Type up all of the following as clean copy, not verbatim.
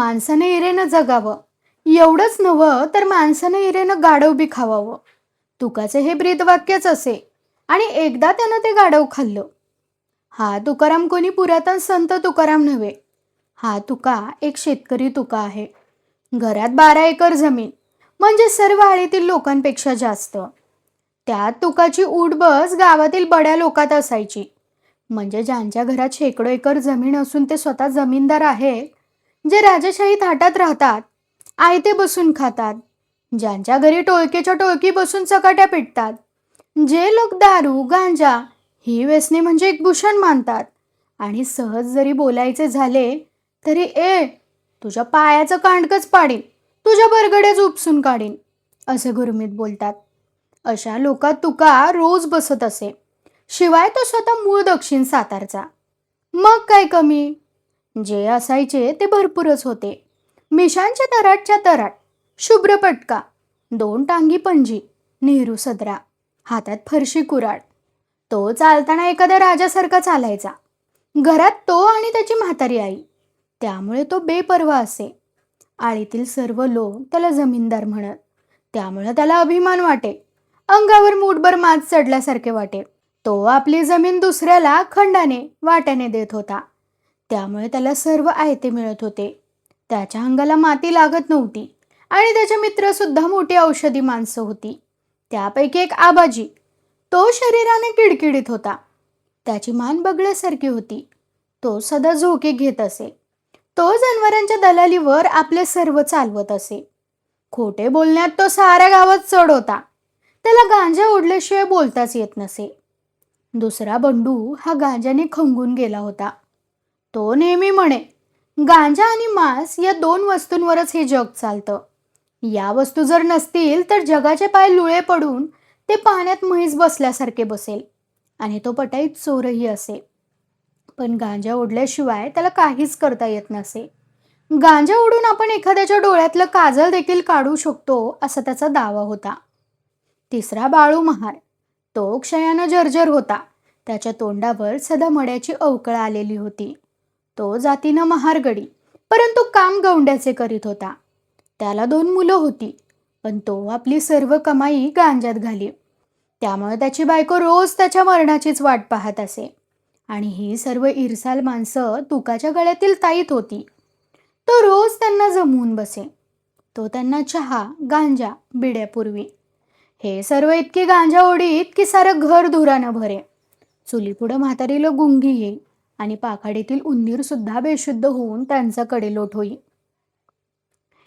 माणसाने इरेनं जगावं. एवढंच नव्हं तर माणसाने इरेनं गाढव बी खावावं. तुकाचे हे ब्रीदवाक्यच असे. आणि एकदा त्यानं ते गाढव खाल्लं. हा तुकाराम कोणी पुरातन संत तुकाराम नव्हे. हा तुका एक शेतकरी तुका आहे. घरात 12 एकर जमीन, म्हणजे सर्व आळीतील लोकांपेक्षा जास्त. त्यात तुकाची उठबस गावातील बड्या लोकात असायची. म्हणजे ज्यांच्या घरात शेकडो एकर जमीन असून ते स्वतः जमीनदार आहेत, जे राजेशाही थाटात राहतात, आयते बसून खातात, ज्यांच्या घरी टोळकीच्या टोळकी बसून चकाट्या पिटतात, जे लोक दारू गांजा ही व्यसने म्हणजे एक भूषण मानतात आणि सहज जरी बोलायचे झाले तरी तुझ्या पायाचं कांडकच पाडीन, तुझ्या बरगड्याच उपसून काढीन, असे गुरमीत बोलतात. अशा लोकात तुका रोज बसत असे. शिवाय तो स्वतः मूळ दक्षिण सातारचा. मग काय कमी? जे असायचे ते भरपूरच होते. मिशांच्या तराटच्या तराट, शुभ्र पटका, 2 टांगी पंजी, नेहरू सदरा, हातात फरशी कुराड. तो चालताना एखाद्या राजासारखा चालायचा. घरात तो आणि त्याची म्हातारी आई, त्यामुळे तो बेपर्वा असे. आळीतील सर्व लोक त्याला जमीनदार म्हणत, त्यामुळे त्याला अभिमान वाटे. अंगावर मूठभर माज चढल्यासारखे वाटे. तो आपली जमीन दुसऱ्याला खंडाने वाट्याने देत होता, त्यामुळे त्याला सर्व आयते मिळत होते. त्याच्या अंगाला माती लागत नव्हती आणि त्याचे मित्र सुद्धा मोठी औषधी माणसं होती. त्यापैकी एक आबाजी, तो शरीराने किडकिडीत होता. त्याची मान बगळ्यासारखी होती. तो सदा झोके घेत असे. तो जनावरांच्या दलालीवर आपले सर्व चालवत असे. खोटे बोलण्यात तो साऱ्या गावात चढ होता. त्याला गांजा ओढल्याशिवाय बोलताच येत नसे. दुसरा बंडू हा गांजाने खंगून गेला होता. तो नेहमी म्हणे, गांजा आणि मांस या 2 वस्तूंवरच हे जग चालतं. या वस्तू जर नसतील तर जगाचे पाय लुळे पडून ते पाण्यात म्हैस बसल्यासारखे बसेल आणि तो पटाईत चोरही असे. पण गांजा ओढल्याशिवाय त्याला काहीच करता येत नसे. गांजा ओढून आपण एखाद्याच्या डोळ्यातलं काजळ देखील काढू शकतो असा त्याचा दावा होता. तिसरा बाळू महार, तो क्षयानं जर्जर होता. त्याच्या तोंडावर सदा मड्याची अवकळ आलेली होती. तो जातीनं महारगडी, परंतु काम गवंड्याचे करीत होता. त्याला 2 मुलं होती, पण तो आपली सर्व कमाई गांजात घाली. त्यामुळे त्याची बायको रोज त्याच्या मरणाचीच वाट पाहत असे. आणि ही सर्व इरसाल माणसं तुकाच्या गळ्यातील ताईत होती. तो रोज त्यांना जमवून बसे. तो त्यांना चहा गांजा बिड्यापूर्वी हे सर्व इतकी गांजा ओढीत की सारं घर धुरानं भरे. चुलीपुढं म्हातारीला गुंगी येई आणि पाखाडीतील उंदीर सुद्धा बेशुद्ध होऊन त्यांचा कडेलोट होई.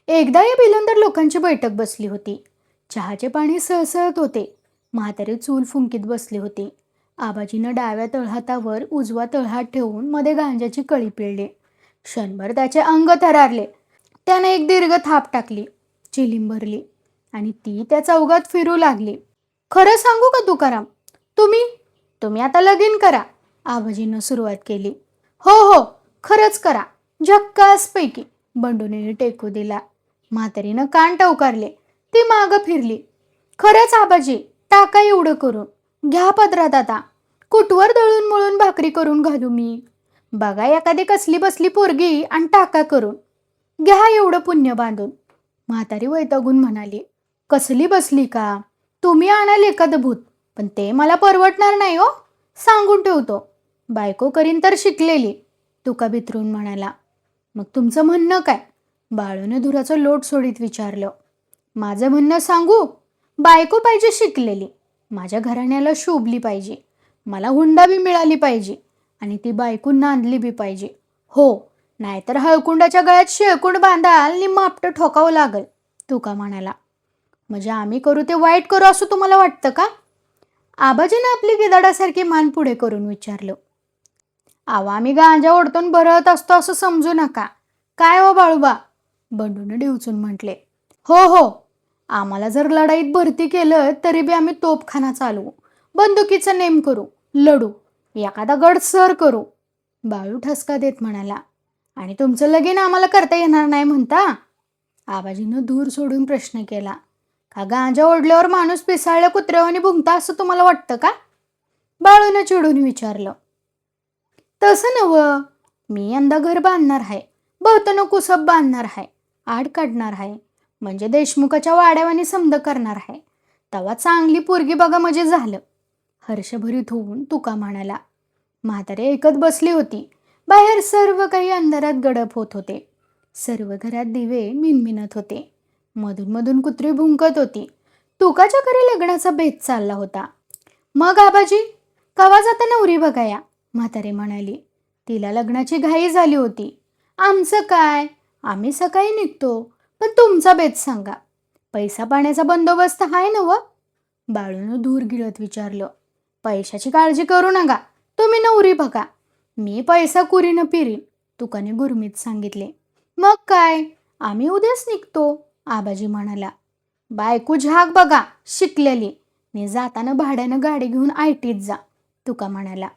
एकदा या बिलंदर लोकांची बैठक बसली होती. चहाचे पाणी सळसळत होते. म्हातारे चूल फुंकीत बसले होते. आबाजीनं डाव्या तळहातावर उजवा तळहात ठेवून मध्ये गांजाची कळी पिळली. क्षणभर त्याचे अंग थरारले. त्याने एक दीर्घ थाप टाकली, चिलीम भरली आणि ती त्या चौघात फिरू लागली. खरं सांगू का तुकाराम, तुम्ही आता लगीन करा, आबाजीनं सुरुवात केली. हो हो, खरंच करा, झक्कास पैकी, बंडूने टेकू दिला. म्हातारीनं कान टवकारले. ती मागं फिरली. खरंच आबाजी, टाका एवढं करून. घ्या पदरात आता. कुटवर दळून मळून भाकरी करून घालू मी. बघा एखादी कसली बसली पोरगी आणि टाका करून. घ्या एवढं पुण्य बांधून. म्हातारी वैतागून म्हणाली, कसली बसली का? तुम्ही आणाल एखादं भूत, पण ते मला परवडणार नाही हो, सांगून ठेवतो. बायको करीन तर शिकलेली, तुका बितरून म्हणाला. मग तुमचं म्हणणं काय? बाळूने धुराचं लोट सोडीत विचारलं. माझं म्हणणं सांगू? बायको पाहिजे शिकलेली, माझ्या घराण्याला शोभली पाहिजे, मला हुंडा बी मिळाली पाहिजे आणि ती बायको नांदली बी पाहिजे. हो, नाहीतर हळकुंडाच्या गळ्यात शेळकुंड बांधाल आणि मापटं ठोकावं लागल, तुका म्हणाला. म्हणजे आम्ही करू ते वाईट करू असं तुम्हाला वाटतं का? आबाजीने आपली गिदाडासारखी मान पुढे करून विचारलं. आम्ही गांजा ओढतून भरत असतो असं समजू नका. काय हो बाळूबा, बंडूने डिवचून म्हटले. हो हो, आम्हाला जर लढाईत भरती केलं तरी बी आम्ही तोपखाना चालवू, बंदुकीचं नेम करू, लढू, एखादा गड सर करू, बाळू ठसका देत म्हणाला. आणि तुमचं लगीन आम्हाला करता येणार नाही म्हणता? आबाजीनं धूर सोडून प्रश्न केला. का गांजा ओढल्यावर माणूस पिसाळल्या कुत्र्यावानी भुंकता असं तुम्हाला वाटतं का? बाळूनं चिडून विचारलं. तसं नव्हं, मी यंदा घर बांधणार आहे, भोवतनं कुसब बांधणार आहे, आड काढणार आहे, म्हणजे देशमुखाच्या वाड्यावानी समद करणार आहे. तवा चांगली पोरगी बघा म्हणजे झालं. हर्षभरीत होऊन तुका म्हणाला. म्हातारी ऐकत बसली होती. बाहेर सर्व काही अंधारात गडप होत होते. सर्व घरात दिवे मिनमिनत होते. मधून मधून कुत्री भुंकत होती. तुकाच्या घरी लग्नाचा बेत चालला होता. मग आबाजी, कवा जाता नवरी बघाया? म्हातारी म्हणाली. तिला लग्नाची घाई झाली होती. आमचं काय, आम्ही सकाळी निघतो, पण तुमचा बेत सांगा. पैसा पाण्याचा बंदोबस्त आहे ना व? बाळूनं धूर गिळत विचारलं. पैशाची काळजी करू नका, तुम्ही नवरी बघा. मी पैसा कुरीनं पिरीन, तुकाने गुरमीत सांगितले. मग काय, आम्ही उद्याच निघतो, आबाजी म्हणाला. बायको झाक बघा, शिकलेली. मी जाताना भाड्यानं गाडी घेऊन आयटीत जा, तुका म्हणाला.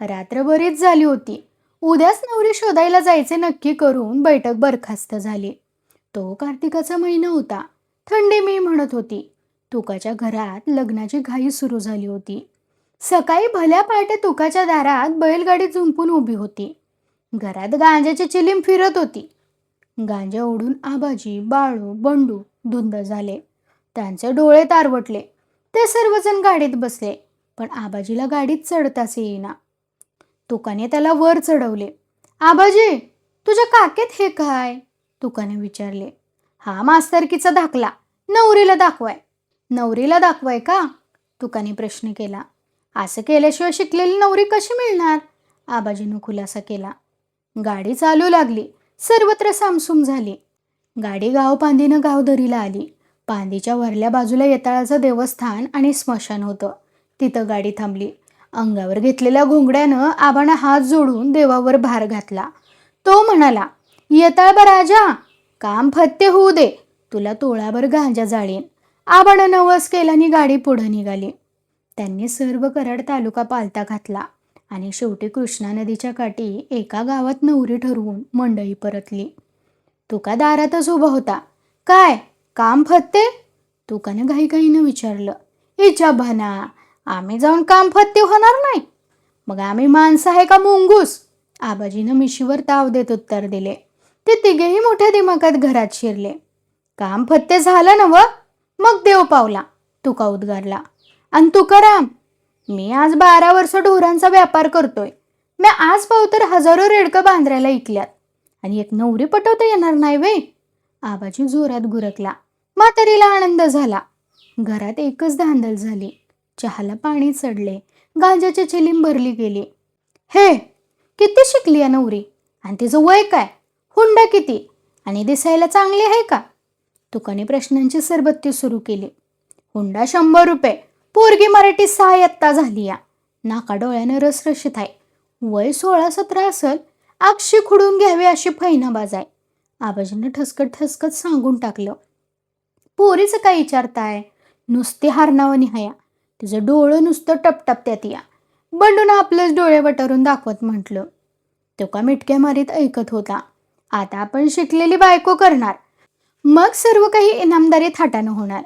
रात्र बरीच झाली होती. उद्याच नवरी शोधायला जायचे नक्की करून बैठक बरखास्त झाली. तो कार्तिकाचा महिना होता. थंडी मी म्हणत होती. तुकाच्या घरात लग्नाची घाई सुरू झाली होती. सकाळी भल्या पहाटे तुकाच्या दारात बैलगाडी झुंपून उभी होती. घरात गांजाची चिलीम फिरत होती. गांजा ओढून आबाजी, बाळू, बंडू धुंद झाले. त्यांचे डोळे तारवटले. ते सर्वजण गाडीत बसले, पण आबाजीला गाडीत चढताच येईना. तुकाने त्याला वर चढवले. आबाजी, तुझ्या काकेत हे काय? तुकाने विचारले. हा मास्तरकीचा दाखला, नवरीला दाखवाय. नवरीला दाखवाय का? तुकाने प्रश्न केला. असं केल्याशिवाय शिकलेली नवरी कशी मिळणार? आबाजीनं खुलासा केला. गाडी चालू लागली. सर्वत्र सामसूम झाली. गाडी गावपांदीनं गावदरीला आली. पांदीच्या वरल्या बाजूला येताळाचं देवस्थान आणि स्मशान होतं. तिथं गाडी थांबली. अंगावर घेतलेल्या घोंगड्यानं आबानं हात जोडून देवावर भार घातला. तो म्हणाला, येताळबा राजा, काम फत्ते होऊ दे, तुला तोळाभर गांजा जाळीन. आबानं नवस केल्याने गाडी पुढं निघाली. त्यांनी सर्व कराड तालुका पालथा घातला आणि शेवटी कृष्णा नदीच्या काठी एका गावात नवरी ठरवून मंडळी परतली. तुका दारातच उभा होता. काय, काम फत्ते? तुकानं घाईघाईनं विचारलं. हिच्या भना, आम्ही जाऊन काम फत्ते होणार नाही? मग आम्ही माणसं आहे का मुंगूस? आबाजीनं मिशीवर ताव देत उत्तर दिले. ते तिघेही मोठ्या दिमागात घरात शिरले. काम फत्ते झालं ना व? मग देव पावला, तुका उद्गारला. आणि तुकाराम, मी आज 12 वर्ष ढोरांचा व्यापार करतोय. मी आज पाव तर हजारो रेडकं बांधरायला ऐकल्यात, आणि एक नवरी पटवता येणार नाही वे? आबाजी जोरात गुरकला. म्हातारीला आनंद झाला. घरात एकच धांदल झाली. चहाला पाणी चढले. गांजाची चिलीम भरली गेली. हे, किती शिकली आहे नवरी? आणि तिचं वय काय? हुंडा किती? आणि दिसायला चांगली आहे का? तुकाने प्रश्नांची सरबत्ती सुरू केली. हुंडा 100 रुपये. पोरगी मराठी 6 इयत्ता झाली या. नाका डोळ्यानं रसरशीत आहे. वय 16-17 असल. अक्षी खुडून घ्यावी अशी फैनाबाज आहे. आबाजीनं ठसकत ठसकत सांगून टाकलं. पोरीचं काय विचारताय? नुसती हारनावानी हया. तिचं डोळं नुसतं टपटपत्यात या. बंडून आपलंच डोळे वटारून दाखवत म्हटलं. तो का मिटक्या मारीत ऐकत होता. आता आपण शिकलेली बायको करणार. मग सर्व काही इनामदारी थाटानं होणार.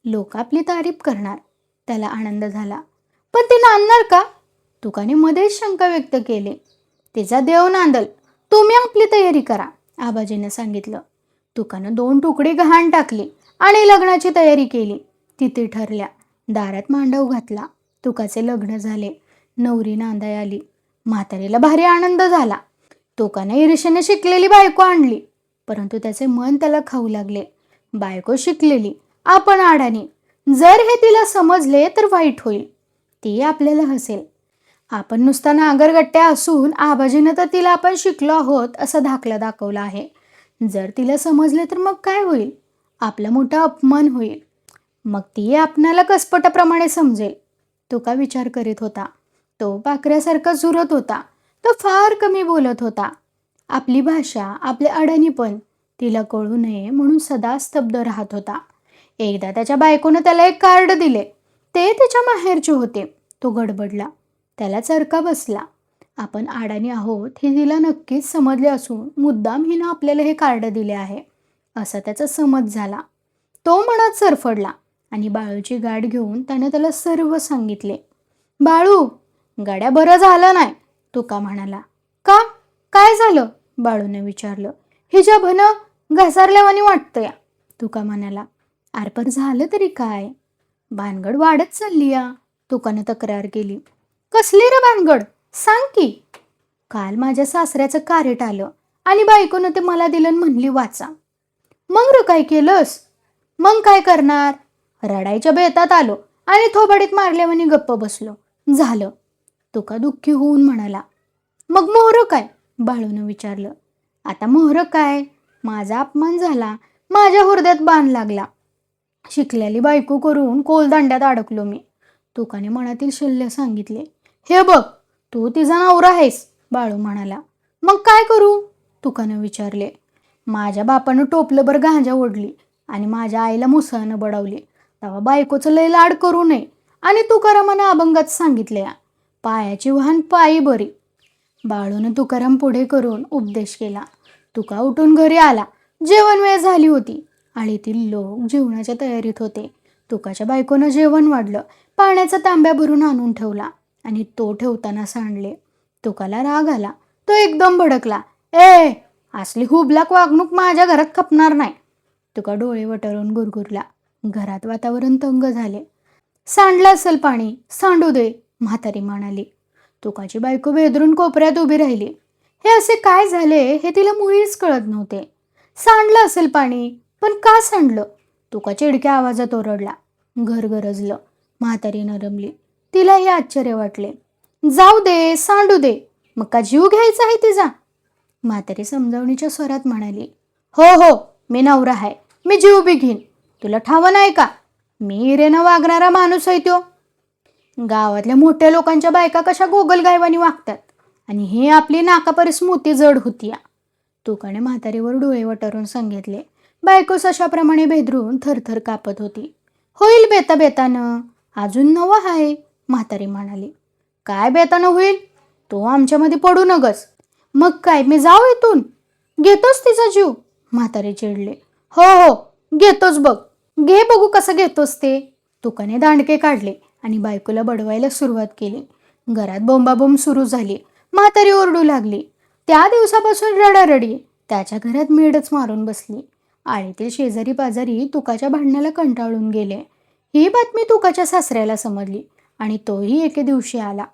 लोक आपली तारीफ करणार. त्याला आनंद झाला. पण ती नांदणार का? तुकाने मध्येच शंका व्यक्त केली. तिचा देव नांदल, तुम्ही आपली तयारी करा, आबाजीनं सांगितलं. तुकानं 2 तुकडे गहाण टाकली आणि लग्नाची तयारी केली. तिथे ठरल्या. दारात मांडव घातला. तुकाचे लग्न झाले. नवरी नांदाय आली. म्हातारीला भारी आनंद झाला. तुकानं ईर्षेने शिकलेली बायको आणली, परंतु त्याचे मन त्याला खाऊ लागले. बायको शिकलेली, आपण अडाणी. जर हे तिला समजले तर वाईट होईल. ती आपल्याला हसेल. आपण नुसता नागरगट्ट्या असून आबाजीनं तर तिला आपण शिकलो आहोत असा दाखला दाखवला आहे. जर तिला समजले तर मग काय होईल? आपला मोठा अपमान होईल. मग ती आपणाला कसपटाप्रमाणे समजेल. तो का विचार करीत होता. तो पाखऱ्यासारखा झुरत होता. तो फार कमी बोलत होता. आपली भाषा, आपले अडाणीपण तिला कळू नये म्हणून सदा स्तब्ध राहत होता. एकदा त्याच्या बायकोनं त्याला एक कार्ड दिले. ते त्याच्या माहेरचे होते. तो गडबडला. त्याला चरका बसला. आपण अडाणी आहोत हे तिला नक्कीच समजले असून मुद्दाम हिनं आपल्याला हे कार्ड दिले आहे असा त्याचा समज झाला. तो मनात सरफडला आणि बाळूची गाठ घेऊन त्यानं त्याला सर्व सांगितले. बाळू, गाड्या बरं झालं नाही, तुका म्हणाला. का? काय झालं? बाळूने विचारलं. हिच्या भन घसारल्यावानी वाटतंय. तुका म्हणाला. आरपर झालं तरी काय? भानगड वाढत चालली या, तुकाने तक्रार केली. कसली रे भानगड, सांग की. काल माझ्या सासऱ्याचं कारेट आलं आणि बायकोनं ते मला दिलं आणि म्हणली वाचा. मग र काय केलंस? मग काय करणार? रडायच्या बेतात आलो आणि थोबाडीत मारल्यावानी गप्प बसलो. झालं. तुका दुःखी होऊन म्हणाला. मग मोहर काय? बाळूनं विचारलं. आता मोहर काय? माझा अपमान झाला, माझ्या हुरद्यात बाण लागला. शिकलेली बायको करून कोलदांड्यात अडकलो मी. तुकाने मनातील शल्य सांगितले. हे बघ, तू तिचा नवरा आहेस, बाळू म्हणाला. मग काय करू? तुकानं विचारले. माझ्या बापानं टोपलंभर गांजा ओढली आणि माझ्या आईला मुसळानं बडवले. तेव्हा बायकोचं लय लाड करू नये आणि तुकारामानं अभंगात सांगितले, पायाची वाहन पायी बरी. बाळूनं तुकाराम पुढे करून उपदेश केला. तुका उठून घरी आला. जेवण वेळ झाली होती. आळीतील लोक जेवणाच्या तयारीत होते. तुकाच्या बायकोनं जेवण वाढलं, पाण्याचा तांब्या भरून आणून ठेवला आणि तो ठेवताना सांडले. तुकाला राग आला. तो एकदम भडकला. असली हुबलाक वागणूक माझ्या घरात खपणार नाही. तुका डोळे वटरून गुरगुरला. घरात वातावरण तंग झाले. सांडलं असेल पाणी, सांडू दे, म्हातारी म्हणाली. तुकाची बायको बेदरून कोपऱ्यात उभी राहिली. हे असे काय झाले हे तिला मुळीच कळत नव्हते. सांडलं असेल पाणी, पण का सांडलं? तुका चिडक्या आवाजात ओरडला. घर गरजलं. म्हातारी नरमली. तिलाही आश्चर्य वाटले. जाऊ दे, सांडू दे, मग का जीव घ्यायचा आहे तिचा? म्हातारी समजावणीच्या स्वरात म्हणाली. हो हो, मी नवरा आहे, मी जीव बी घेईन. तुला ठावं नाही का, मी हिरेनं वागणारा माणूस आहे तो. गावातल्या मोठ्या लोकांच्या बायका कशा गोगलगायवानी वागतात आणि हे आपली नाकापरीस मोती जड होती. तुकाने म्हातारीवर डोळे वटरून सांगितले. बायको सशाप्रमाणे भेदरून थरथर कापत होती. होईल बेता बेतानं, अजून नवं आहे, म्हातारी म्हणाली. काय बेतानं होईल? तो आमच्यामध्ये पडू नगस. मग काय, मी जाऊ इथून? घेतोस तिचा जीव? म्हातारी चिडले. हो हो, घेतोच बघ, घे बघू कसं घेतोस ते. तुकाने दांडके काढले आणि बायकोला बडवायला सुरुवात केली. घरात बोंबाबोंब सुरू झाली. म्हातारी ओरडू लागली. त्या दिवसापासून रडारडी. त्याच्या घरात मेडच मारून बसली. आळीतील शेजारी पाजारी तुकाच्या भांडणाला कंटाळून गेले. ही बातमी तुकाच्या सासऱ्याला समजली आणि तोही एके दिवशी आला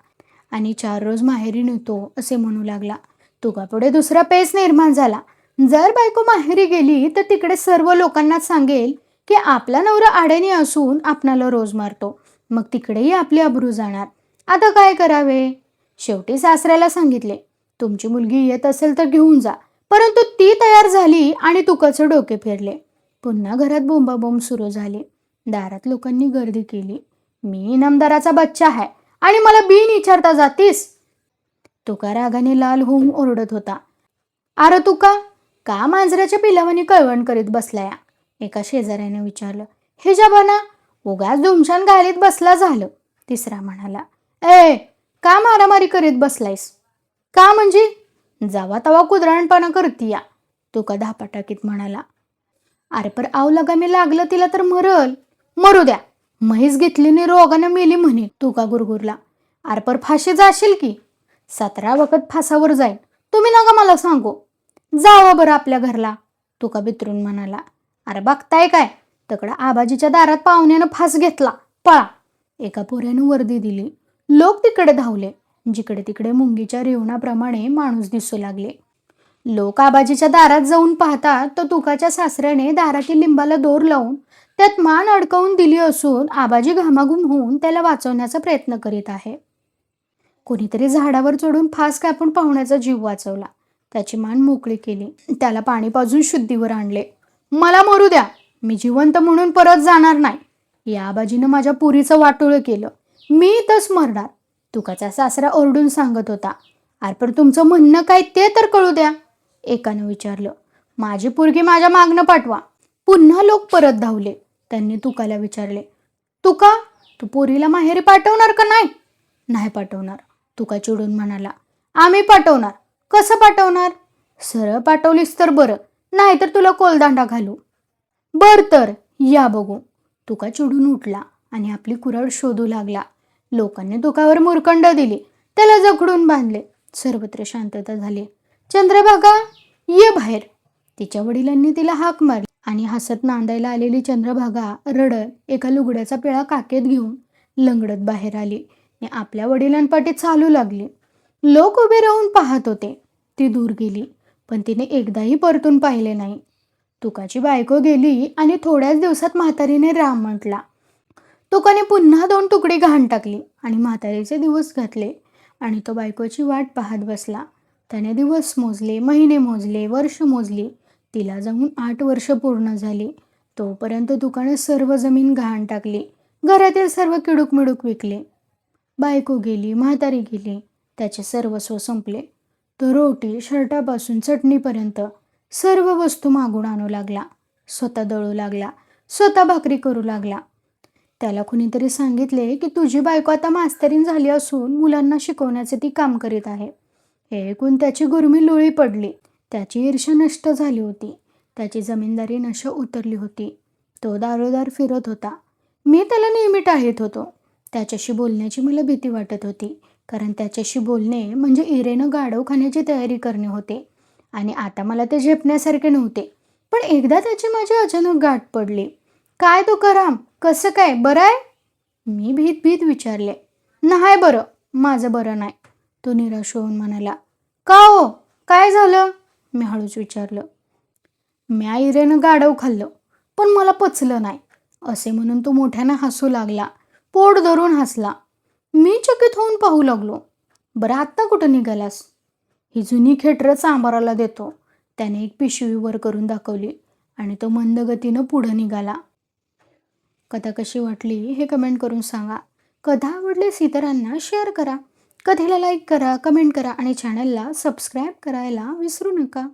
आणि 4 रोज माहेरी नेतो असे म्हणू लागला. तुकापुढे दुसरा पेच निर्माण झाला. जर बायको माहेरी गेली तर तिकडे सर्व लोकांना सांगेल की आपला नवरा आडेनी असून आपणाला रोज मारतो. मग तिकडेही आपली अब्रू जाणार. आता काय करावे? शेवटी सासऱ्याला सांगितले, तुमची मुलगी येत असेल तर घेऊन जा. परंतु ती तयार झाली आणि तुकाचे डोके फिरले. पुन्हा घरात बोंबाबोंब सुरू झाली. दारात लोकांनी गर्दी केली. मी इनामदाराचा बच्चा आहे आणि मला बिन विचारता जातीस? तुका रागाने लाल होऊन ओरडत होता. अरे तुका, का मांजराच्या पिलावानी कळवण करीत बसलाया? एका शेजाऱ्याने विचारलं. हे जबाना, उगाच धुमशान घालीत बसला झालं, तिसरा म्हणाला. का मारामारी करीत बसलायस? का म्हणजे? जावा तवा कुदराणपणा करतीया, तुका धापाटाकीत म्हणाला. अरे पर आव लगामी लागलं तिला तर मरल. मरू द्या, म्हैस घेतलीने रोगानं मेली म्हणे, तुका गुरगुरला. अरे पर फाशी जाशील की. 17 वखत फासावर जाईल, तुम्ही नका मला सांगू. जावा बरं आपल्या घरला, तुका बितरून म्हणाला. अरे बघताय काय, तकडा आबाजीच्या दारात पाहुण्यानं फास घेतला, पळा. एका पोऱ्यानं वर्दी दिली. लोक तिकडे धावले. जिकडे तिकडे मुंगीच्या रेवणाप्रमाणे माणूस दिसू लागले. लोक आबाजीच्या दारात जाऊन पाहतात तर तुकाच्या सासऱ्याने दारातील लिंबाला दोर लावून त्यात मान अडकवून दिली असून आबाजी घामाघूम होऊन त्याला वाचवण्याचा प्रयत्न करीत आहे. कोणीतरी झाडावर चढून फास कापून पाहुण्याचा जीव वाचवला. त्याची मान मोकळी केली. त्याला पाणी पाजून शुद्धीवर आणले. मला मरू द्या, मी जिवंत म्हणून परत जाणार नाही. या आबाजीनं माझ्या पुरीचं वाटोळं केलं, मी इथंच मरणार, तुकाचा सासरा ओरडून सांगत होता. आरपर तुमचं म्हणणं काय ते तर कळू द्या, एकानं विचारलं. माझी पोरगी माझ्या मागणं पाठवा. पुन्हा लोक परत धावले. त्यांनी तुकाला विचारले. तुका, तू पोरीला माहेरी पाठवणार का नाही? नाही पाठवणार, तुका चिडून म्हणाला. आम्ही पाठवणार. कसं पाठवणार? सरळ पाठवलीस तर बरं, नाहीतर तुला कोलदांडा घालू. बर तर या बघू. तुका चिडून उठला आणि आपली कुऱ्हाड शोधू लागला. लोकांनी तुकावर मुरकंड दिली. त्याला जखडून बांधले. सर्वत्र शांतता झाली. चंद्रभागा, ये बाहेर. तिच्या वडिलांनी तिला हाक मारली आणि हसत नांदायला आलेली चंद्रभागा रडत एका लुगड्याचा पिळा काकेत घेऊन लंगडत बाहेर आली आणि आपल्या वडिलांपाठी चालू लागली. लोक उभे राहून पाहत होते. ती दूर गेली, पण तिने एकदाही परतून पाहिले नाही. तुकाची बायको गेली आणि थोड्याच दिवसात म्हातारीने राम म्हटला. तुकाने पुन्हा 2 तुकडे घाण टाकली आणि म्हातारीचे दिवस घातले आणि तो बायकोची वाट पाहत बसला. त्याने दिवस मोजले, महिने मोजले, वर्ष मोजली. तिला जाऊन 8 वर्ष पूर्ण झाली. तोपर्यंत तुकाने सर्व जमीन घाण टाकली, घरातील सर्व किडूक विकले. बायको गेली, म्हातारी गेली, त्याचे सर्वस्व संपले. तो रोटी शर्टापासून चटणीपर्यंत सर्व वस्तू मागून आणू लागला. स्वतः दळू लागला, स्वतः भाकरी करू लागला. त्याला कुणीतरी सांगितले की तुझी बायको आता मास्तरीण झाली असून मुलांना शिकवण्याचे ती काम करीत आहे. हे ऐकून त्याची गुरमी लोळी पडली. त्याची ईर्ष्या नष्ट झाली होती. त्याची जमीनदारी नशा उतरली होती. तो दारोदार फिरत होता. मी त्याला नेहमी टाळत होतो. त्याच्याशी बोलण्याची मला भीती वाटत होती, कारण त्याच्याशी बोलणे म्हणजे इरेनं गाढव खाण्याची तयारी करणे होते आणि आता मला ते झेपण्यासारखे नव्हते. पण एकदा त्याची माझी अचानक गाठ पडली. काय तुकाराम, कसं काय, बरं आहे? मी भीत भीत विचारले. नाही बरं, माझं बरं नाही, तो निराश होऊन म्हणाला. का हो, काय झालं? मी हळूच विचारलं. म्या इरेनं गाढव खाल्लं, पण मला पचलं नाही, असे म्हणून तो मोठ्यानं हसू लागला. पोट धरून हसला. मी चकित होऊन पाहू लागलो. बरं, आत्ता कुठं निघालास? ही जुनी खेटरं चांबाराला देतो, त्याने एक पिशवी वर करून दाखवली आणि तो मंद गतीनं पुढं निघाला. कथा कशी वाटली हे कमेंट करून सांगा. कथा आवडल्यास इतरांना शेअर करा. कथेला लाईक करा, कमेंट करा आणि चॅनलला सबस्क्राईब करायला विसरू नका.